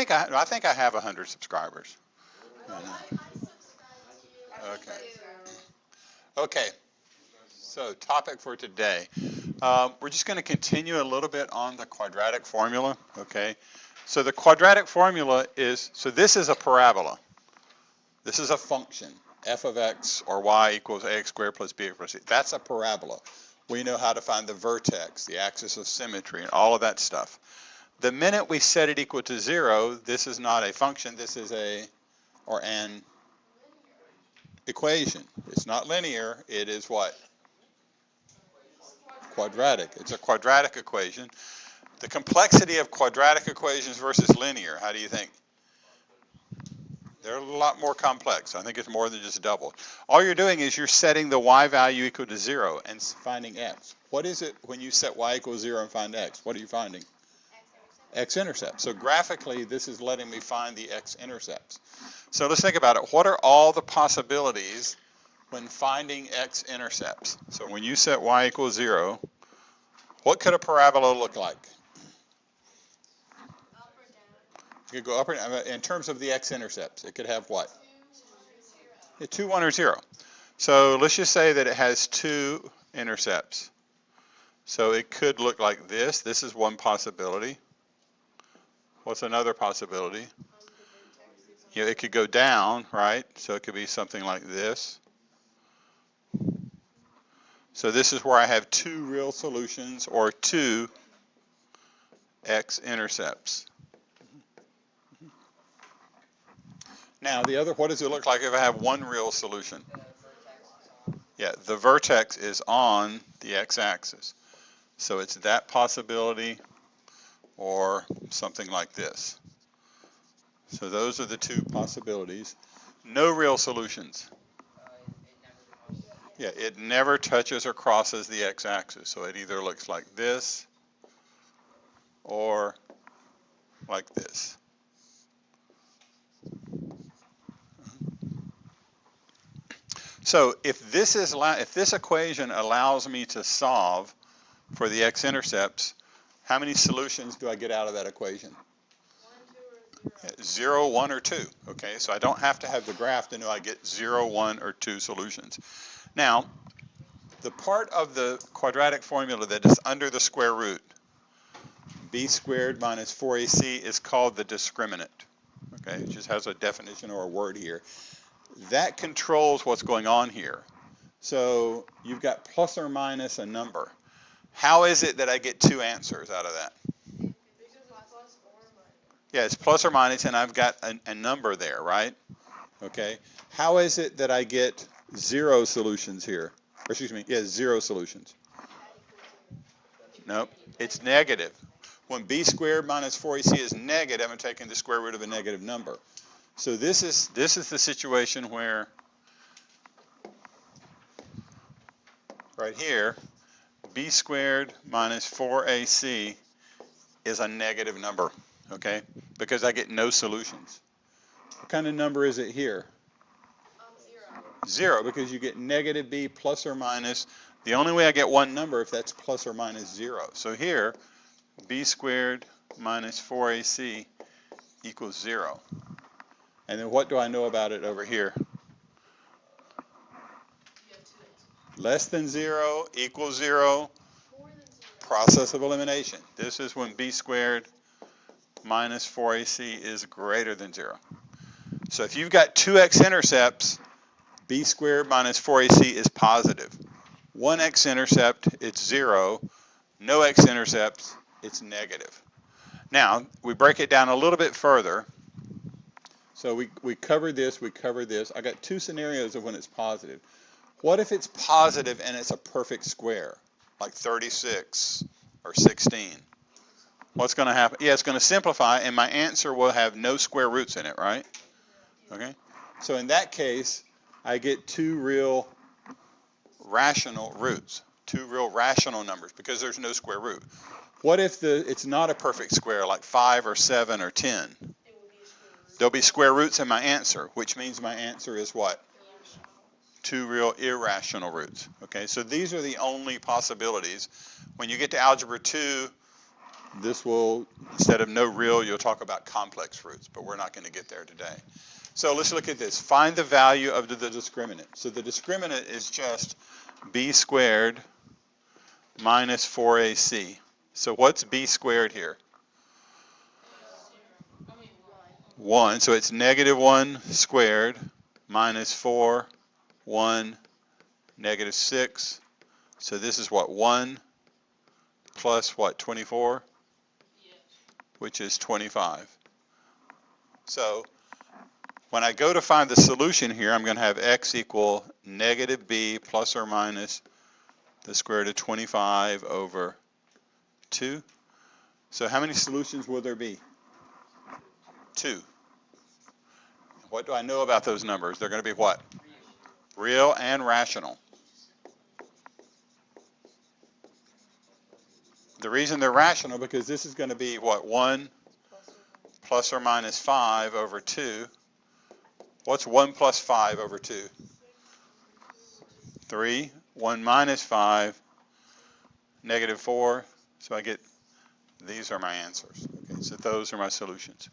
think I have 100 subscribers. Okay. Okay. So topic for today. We're just going to continue a little bit on the quadratic formula. Okay. So the quadratic formula is, so this is a parabola. This is a function. F of x or y equals ax squared plus bx plus c. That's a parabola. We know how to find the vertex, the axis of symmetry, and all of that stuff. The minute we set it equal to 0, this is not a function. This is an equation. It's not linear. It is what? Quadratic. It's a quadratic equation. The complexity of quadratic equations versus linear, how do you think? They're a lot more complex. I think it's more than just double. All you're doing is you're setting the y value equal to 0 and finding x. What is it when you set y equals 0 and find x? What are you finding? X-intercept. So graphically, this is letting me find the x-intercepts. So let's think about it. What are all the possibilities when finding x-intercepts? So when you set y equals 0, what could a parabola look like? It could go up or down. In terms of the x-intercepts, it could have what? 2, 1, or 0. So let's just say that it has 2 intercepts. So it could look like this. This is one possibility. What's another possibility? It could go down, right? So it could be something like this. So this is where I have 2 real solutions or 2 x-intercepts. Now, the other, what does it look like if I have one real solution? Yeah, the vertex is on the x-axis. So it's that possibility or something like this. So those are the 2 possibilities. No real solutions. Yeah, it never touches or crosses the x-axis. So it either looks like this or like this. So if this equation allows me to solve for the x-intercepts, how many solutions do I get out of that equation? 1, 2, or 0. 0, 1, or 2. Okay, so I don't have to have the graph to know I get 0, 1, or 2 solutions. Now, the part of the quadratic formula that is under the square root, b squared minus 4ac, is called the discriminant. Okay, it just has a definition or a word here. That controls what's going on here. So you've got plus or minus a number. How is it that I get 2 answers out of that? Yeah, it's plus or minus, and I've got a number there, right? Okay. How is it that I get 0 solutions here? Or excuse me, yeah, 0 solutions. Nope, it's negative. When b squared minus 4ac is negative, I'm taking the square root of a negative number. So this is the situation where, right here, b squared minus 4ac is a negative number, okay? Because I get no solutions. What kind of number is it here? 0, because you get negative b plus or minus. The only way I get one number if that's plus or minus 0. So here, b squared minus 4ac equals 0. And then what do I know about it over here? Less than 0, equals 0, process of elimination. This is when b squared minus 4ac is greater than 0. So if you've got 2 x-intercepts, b squared minus 4ac is positive. 1 x-intercept, it's 0. No x-intercepts, it's negative. Now, we break it down a little bit further. So we covered this, we covered this. I got 2 scenarios of when it's positive. What if it's positive and it's a perfect square, like 36 or 16? What's going to happen? Yeah, it's going to simplify, and my answer will have no square roots in it, right? Okay. So in that case, I get 2 real rational roots, 2 real rational numbers, because there's no square root. What if it's not a perfect square, like 5 or 7 or 10? There'll be square roots in my answer, which means my answer is what? 2 real irrational roots. Okay, so these are the only possibilities. When you get to Algebra 2, this will, instead of no real, you'll talk about complex roots, but we're not going to get there today. So let's look at this. Find the value of the discriminant. So the discriminant is just b squared minus 4ac. So what's b squared here? 1. So it's negative 1 squared minus 4, 1, negative 6. So this is what, 1 plus what, 24? Which is 25. So when I go to find the solution here, I'm going to have x equal negative b plus or minus the square root of 25 over 2. So how many solutions will there be? 2. What do I know about those numbers? They're going to be what? Real and rational. The reason they're rational because this is going to be what? 1 plus or minus 5 over 2. What's 1 plus 5 over 2? 3. 1 minus 5, negative 4. So I get, these are my answers. Okay, so those are my solutions.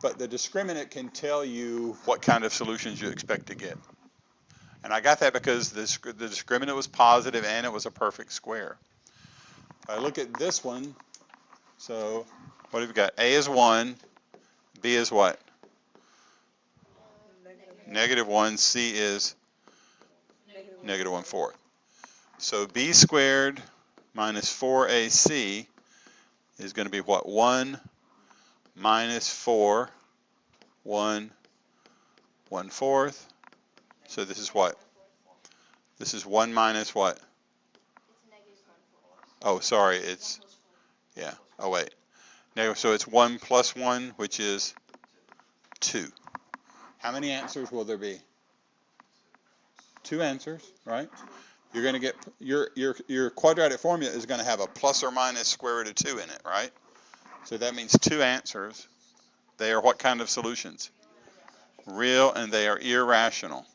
But the discriminant can tell you what kind of solutions you expect to get. And I got that because the discriminant was positive and it was a perfect square. I look at this one, so what have we got? A is 1, B is what? Negative 1, C is negative 1/4. So b squared minus 4ac is going to be what? 1 minus 4, 1, 1/4. So this is what? This is 1 minus what? Oh, sorry, it's, yeah, oh wait. So it's 1 plus 1, which is 2. How many answers will there be? 2 answers, right? You're going to get, your quadratic formula is going to have a plus or minus square root of 2 in it, right? So that means 2 answers. They are what kind of solutions? Real, and they are irrational.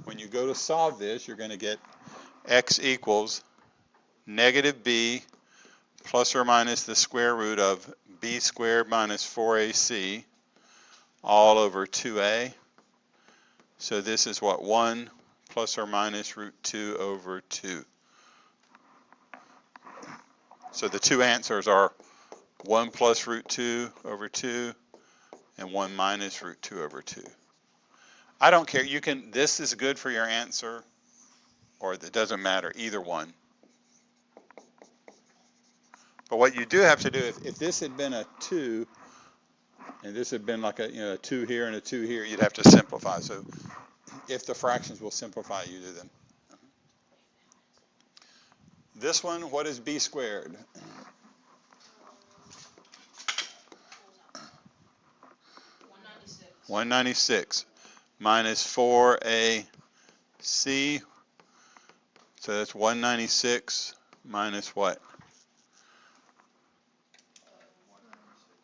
When you go to solve this, you're going to get x equals negative b plus or minus the square root of b squared minus 4ac all over 2a. So this is what, 1 plus or minus root 2 over 2. So the 2 answers are 1 plus root 2 over 2 and 1 minus root 2 over 2. I don't care. You can, this is good for your answer, or it doesn't matter, either one. But what you do have to do, if this had been a 2, and this had been like a 2 here and a 2 here, you'd have to simplify. So if the fractions will simplify, you do them. This one, what is b squared? $196 minus 4ac. So that's 196 minus what?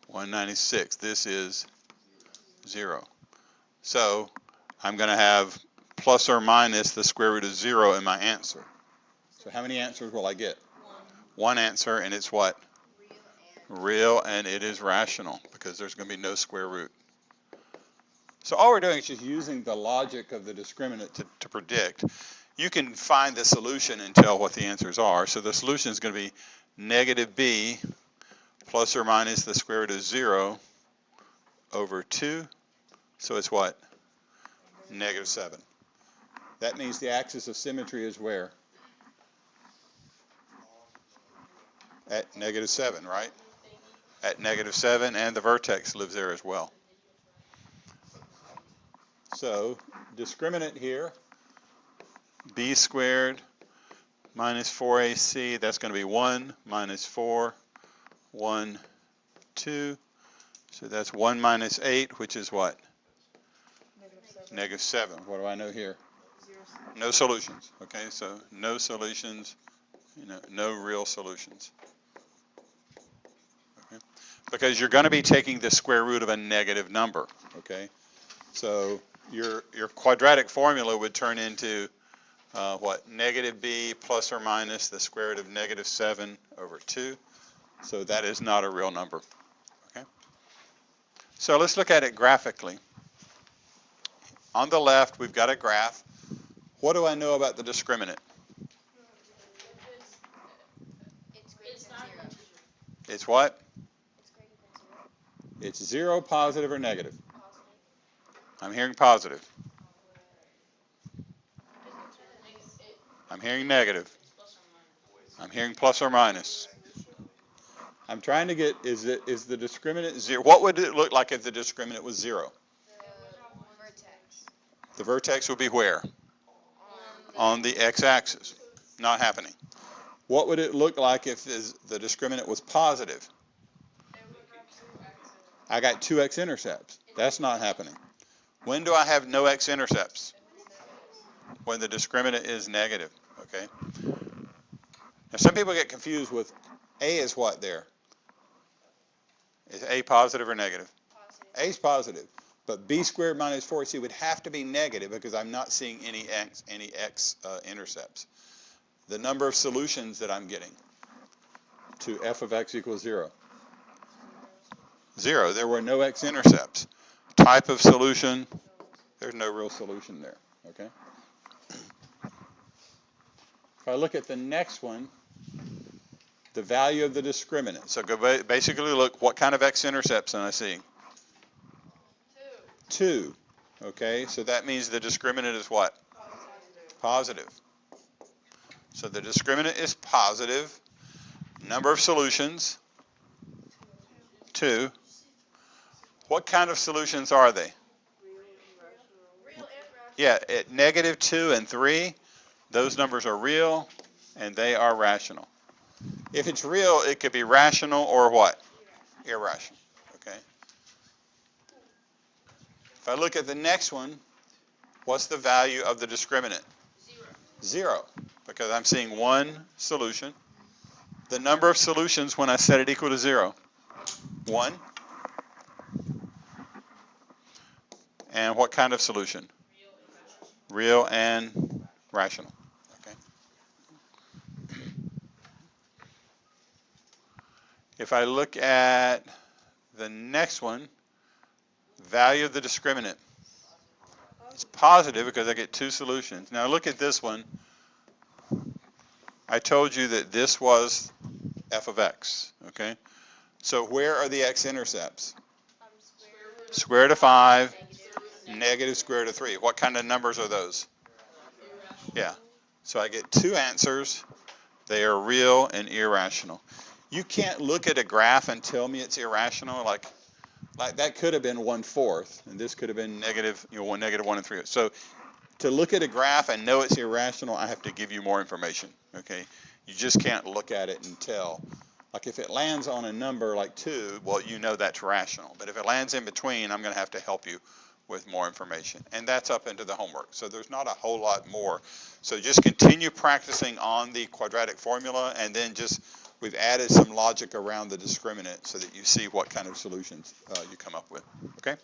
196. This is 0. So I'm going to have plus or minus the square root of 0 in my answer. So how many answers will I get? 1 answer, and it's what? Real, and it is rational because there's going to be no square root. So all we're doing is just using the logic of the discriminant to predict. You can find the solution and tell what the answers are. So the solution is going to be negative b plus or minus the square root of 0 over 2. So it's what? Negative 7. That means the axis of symmetry is where? At negative 7, right? At negative 7, and the vertex lives there as well. So discriminant here, b squared minus 4ac, that's going to be 1 minus 4, 1, 2. So that's 1 minus 8, which is what? Negative 7. What do I know here? No solutions. Okay, so no solutions, no real solutions. Okay? Because you're going to be taking the square root of a negative number. Okay, so your quadratic formula would turn into Negative b plus or minus the square root of negative 7 over 2. So that is not a real number. Okay. So let's look at it graphically. On the left, we've got a graph. What do I know about the discriminant? It's what? It's 0, positive, or negative? I'm hearing positive. I'm hearing negative. I'm hearing plus or minus. I'm trying to get, is the discriminant 0? What would it look like if the discriminant was 0? The vertex would be where? On the x-axis. Not happening. What would it look like if the discriminant was positive? I got 2 x-intercepts. That's not happening. When do I have no x-intercepts? When the discriminant is negative. Okay. Now some people get confused with A is what there? Is A positive or negative? Positive. A is positive. But b squared minus 4ac would have to be negative because I'm not seeing any x intercepts. The number of solutions that I'm getting to f of x equals 0. 0. There were no x-intercepts. Type of solution, there's no real solution there. Okay. If I look at the next one, the value of the discriminant. So basically look, what kind of x-intercepts am I seeing? 2. Okay, so that means the discriminant is what? Positive. So the discriminant is positive. Number of solutions? 2. What kind of solutions are they? Yeah, at negative 2 and 3, those numbers are real and they are rational. If it's real, it could be rational or what? Irrational. Okay. If I look at the next one, what's the value of the discriminant? 0, because I'm seeing one solution. The number of solutions when I set it equal to 0? 1. And what kind of solution? Real and rational. Okay. If I look at the next one, value of the discriminant. It's positive because I get 2 solutions. Now look at this one. I told you that this was f of x. Okay. So where are the x-intercepts? Square root of 5, negative square root of 3. What kind of numbers are those? Yeah. So I get 2 answers. They are real and irrational. You can't look at a graph and tell me it's irrational. Like that could have been 1/4, and this could have been negative, negative 1 and 3. So to look at a graph and know it's irrational, I have to give you more information. Okay. You just can't look at it and tell. Like if it lands on a number like 2, well, you know that's rational. But if it lands in between, I'm going to have to help you with more information. And that's up into the homework. So there's not a whole lot more. So just continue practicing on the quadratic formula, and then we've added some logic around the discriminant so that you see what kind of solutions you come up with. Okay?